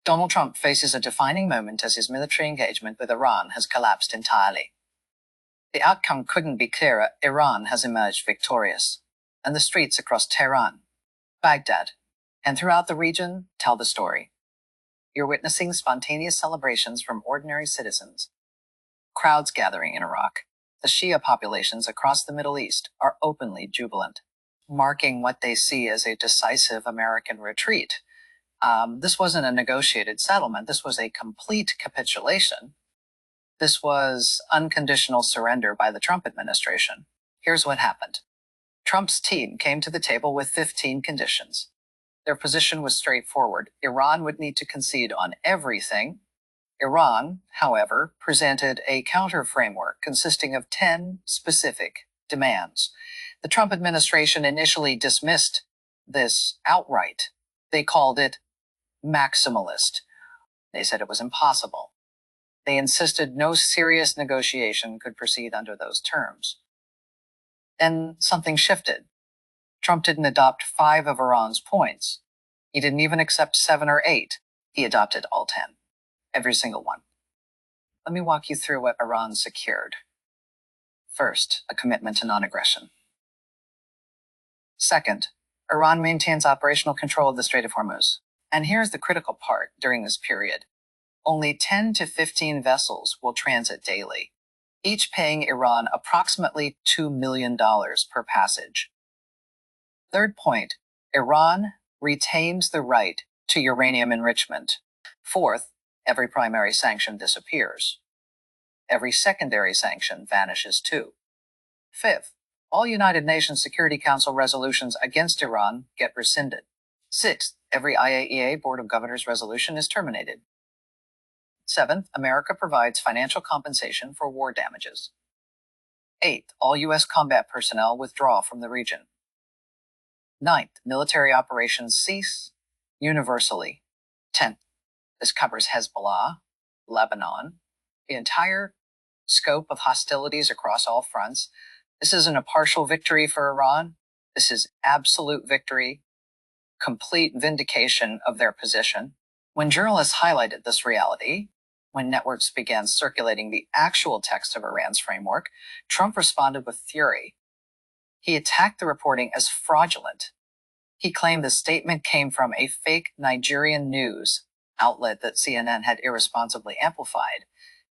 Donald Trump faces a defining moment as his military engagement with Iran has collapsed entirely. The outcome couldn't be clearer. Iran has emerged victorious, and the streets across Tehran, Baghdad, and throughout the region tell the story. You're witnessing spontaneous celebrations from ordinary citizens, crowds gathering in Iraq. The Shia populations across the Middle East are openly jubilant, marking what they see as a decisive American retreat. This wasn't a negotiated settlement. This was a complete capitulation. This was unconditional surrender by the Trump administration. Here's what happened. Trump's team came to the table with 15 conditions. Their position was straightforward. Iran would need to concede on everything. Iran, however, presented a counter framework consisting of 10 specific demands. The Trump administration initially dismissed this outright. They called it maximalist. They said it was impossible. They insisted no serious negotiation could proceed under those terms. Then something shifted. Trump didn't adopt 5 of Iran's points. He didn't even accept 7 or 8. He adopted all 10, every single one. Let me walk you through what Iran secured. First, a commitment to non-aggression. Second, Iran maintains operational control of the Strait of Hormuz. And here's the critical part during this period. Only 10 to 15 vessels will transit daily, each paying Iran approximately $2 million per passage. Third point, Iran retains the right to uranium enrichment. Fourth, every primary sanction disappears. Every secondary sanction vanishes too. Fifth, all United Nations Security Council resolutions against Iran get rescinded. Sixth, every IAEA Board of Governors resolution is terminated. Seventh, America provides financial compensation for war damages. Eighth, all U.S. combat personnel withdraw from the region. Ninth, military operations cease universally. 10th, this covers Hezbollah, Lebanon, the entire scope of hostilities across all fronts. This isn't a partial victory for Iran. This is absolute victory, complete vindication of their position. When journalists highlighted this reality, when networks began circulating the actual text of Iran's framework, Trump responded with fury. He attacked the reporting as fraudulent. He claimed the statement came from a fake Nigerian news outlet that CNN had irresponsibly amplified.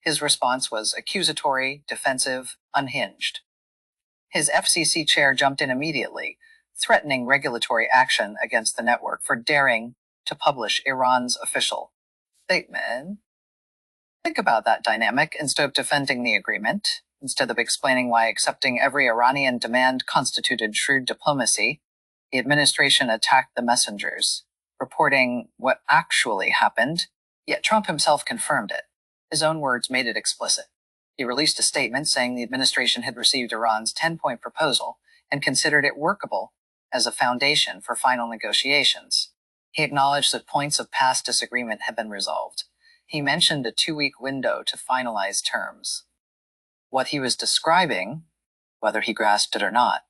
His response was accusatory, defensive, unhinged. His FCC chair jumped in immediately, threatening regulatory action against the network for daring to publish Iran's official statement. Think about that dynamic. Instead of defending the agreement, instead of explaining why accepting every Iranian demand constituted shrewd diplomacy, the administration attacked the messengers, reporting what actually happened, yet Trump himself confirmed it. His own words made it explicit. He released a statement saying the administration had received Iran's 10-point proposal and considered it workable as a foundation for final negotiations. He acknowledged that points of past disagreement had been resolved. He mentioned a 2-week window to finalize terms. What he was describing, whether he grasped it or not,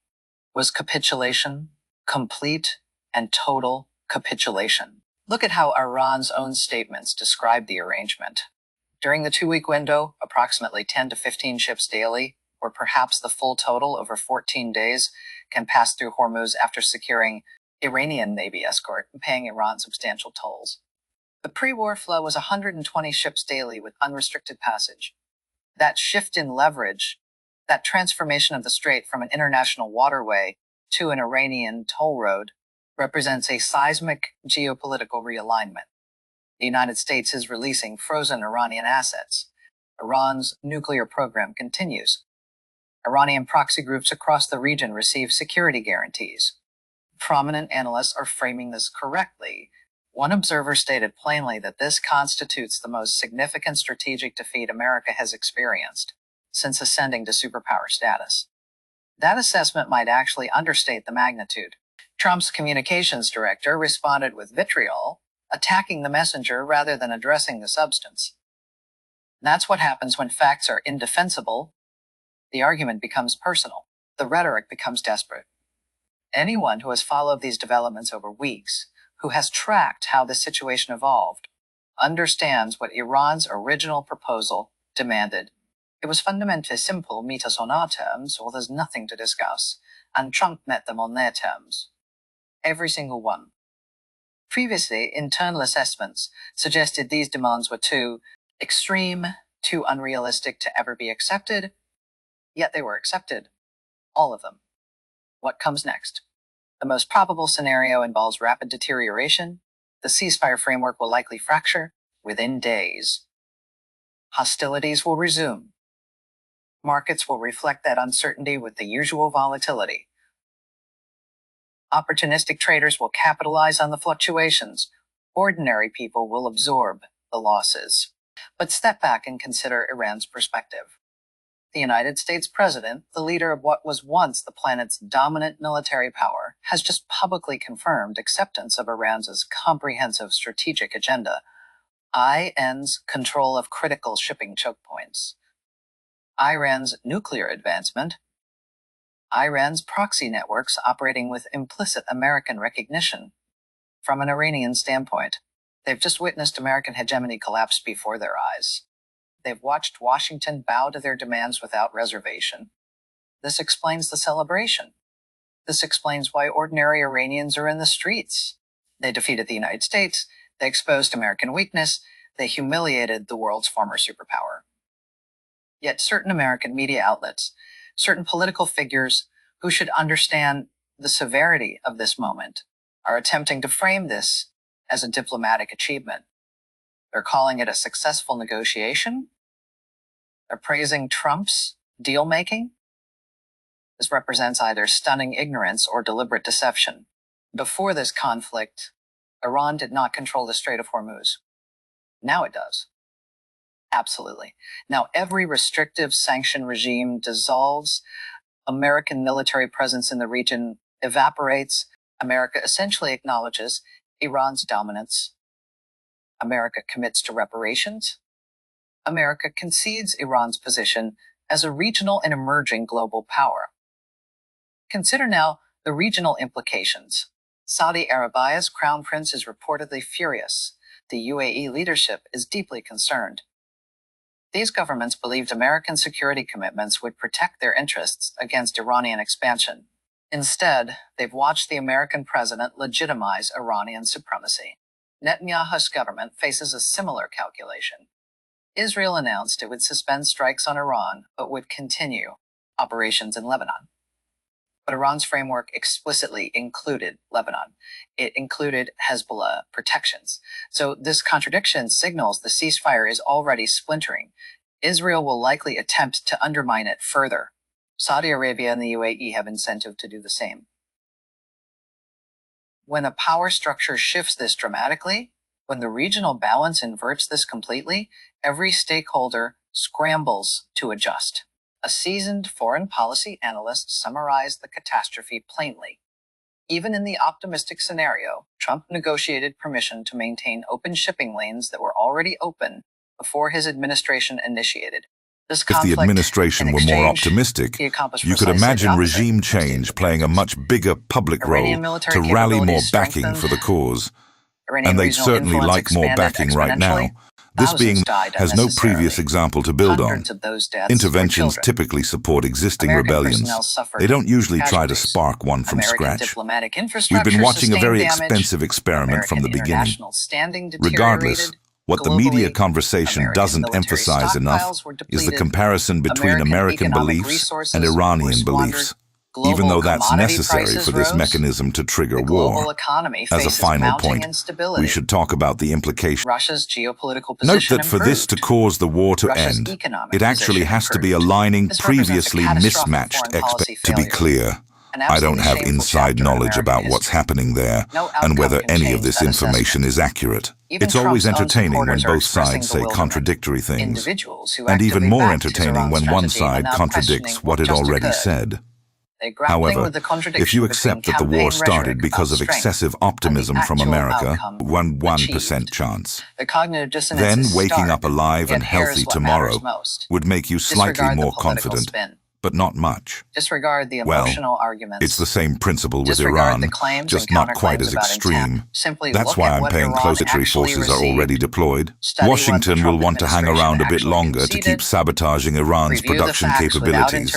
was capitulation, complete and total capitulation. Look at how Iran's own statements describe the arrangement. During the 2-week window, approximately 10 to 15 ships daily, or perhaps the full total over 14 days, can pass through Hormuz after securing Iranian Navy escort and paying Iran substantial tolls. The pre-war flow was 120 ships daily with unrestricted passage. That shift in leverage, that transformation of the strait from an international waterway to an Iranian toll road, represents a seismic geopolitical realignment. The United States is releasing frozen Iranian assets. Iran's nuclear program continues. Iranian proxy groups across the region receive security guarantees. Prominent analysts are framing this correctly. One observer stated plainly that this constitutes the most significant strategic defeat America has experienced since ascending to superpower status. That assessment might actually understate the magnitude. Trump's communications director responded with vitriol, attacking the messenger rather than addressing the substance. That's what happens when facts are indefensible. The argument becomes personal. The rhetoric becomes desperate. Anyone who has followed these developments over weeks, who has tracked how the situation evolved, understands what Iran's original proposal demanded. It was fundamentally simple: meet us on our terms, or there's nothing to discuss, and Trump met them on their terms. Every single one. Previously, internal assessments suggested these demands were too extreme, too unrealistic to ever be accepted, yet they were accepted. All of them. What comes next? The most probable scenario involves rapid deterioration. The ceasefire framework will likely fracture within days. Hostilities will resume. Markets will reflect that uncertainty with the usual volatility. Opportunistic traders will capitalize on the fluctuations. Ordinary people will absorb the losses. But step back and consider Iran's perspective. The United States president, the leader of what was once the planet's dominant military power, has just publicly confirmed acceptance of Iran's comprehensive strategic agenda. Iran's control of critical shipping choke points. Iran's nuclear advancement. Iran's proxy networks operating with implicit American recognition. From an Iranian standpoint, they've just witnessed American hegemony collapse before their eyes. They've watched Washington bow to their demands without reservation. This explains the celebration. This explains why ordinary Iranians are in the streets. They defeated the United States. They exposed American weakness. They humiliated the world's former superpower. Yet certain American media outlets, certain political figures who should understand the severity of this moment, are attempting to frame this as a diplomatic achievement. They're calling it a successful negotiation. They're praising Trump's deal-making. This represents either stunning ignorance or deliberate deception. Before this conflict, Iran did not control the Strait of Hormuz. Now it does. Absolutely. Now every restrictive sanction regime dissolves. American military presence in the region evaporates. America essentially acknowledges Iran's dominance. America commits to reparations. America concedes Iran's position as a regional and emerging global power. Consider now the regional implications. Saudi Arabia's crown prince is reportedly furious. The UAE leadership is deeply concerned. These governments believed American security commitments would protect their interests against Iranian expansion. Instead, they've watched the American president legitimize Iranian supremacy. Netanyahu's government faces a similar calculation. Israel announced it would suspend strikes on Iran, but would continue operations in Lebanon. But Iran's framework explicitly included Lebanon. It included Hezbollah protections. So this contradiction signals the ceasefire is already splintering. Israel will likely attempt to undermine it further. Saudi Arabia and the UAE have incentive to do the same. When a power structure shifts this dramatically, when the regional balance inverts this completely, every stakeholder scrambles to adjust. A seasoned foreign policy analyst summarized the catastrophe plainly. Even in the optimistic scenario, Trump negotiated permission to maintain open shipping lanes that were already open before his administration initiated. This If the administration were more optimistic, you could imagine regime change playing a much bigger public role to rally more backing for the cause. And they'd certainly like more backing right now. This being has no previous example to build on. Interventions typically support existing rebellions. They don't usually try to spark one from scratch. We've been watching a very expensive experiment from the beginning. Regardless, what the media conversation doesn't emphasize enough is the comparison between American beliefs and Iranian beliefs, even though that's necessary for this mechanism to trigger war. As a final point, we should talk about the implications. Note that for this to cause the war to end, it actually has to be aligning previously mismatched expectations. To be clear, I don't have inside knowledge about what's happening there and whether any of this information is accurate. It's always entertaining when both sides say contradictory things, and even more entertaining when one side contradicts what it already said. However, if you accept that the war started because of excessive optimism from America, 1% chance, then waking up alive and healthy tomorrow would make you slightly more confident. but not much. Disregard the emotional arguments. It's the same principle with Iran, just not quite as extreme. That's why I'm paying close attention. Military forces are already deployed. Washington will want to hang around a bit longer to keep sabotaging Iran's production capabilities.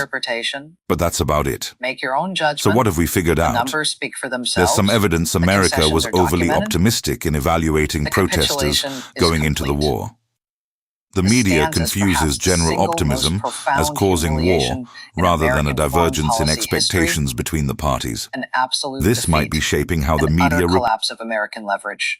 But that's about it. Make your own judgment. So what have we figured out? The numbers speak for themselves. There's some evidence America was overly optimistic in evaluating protesters going into the war. The media confuses general optimism as causing war, rather than a divergence in expectations between the parties. This might be shaping how the media collapse of American leverage.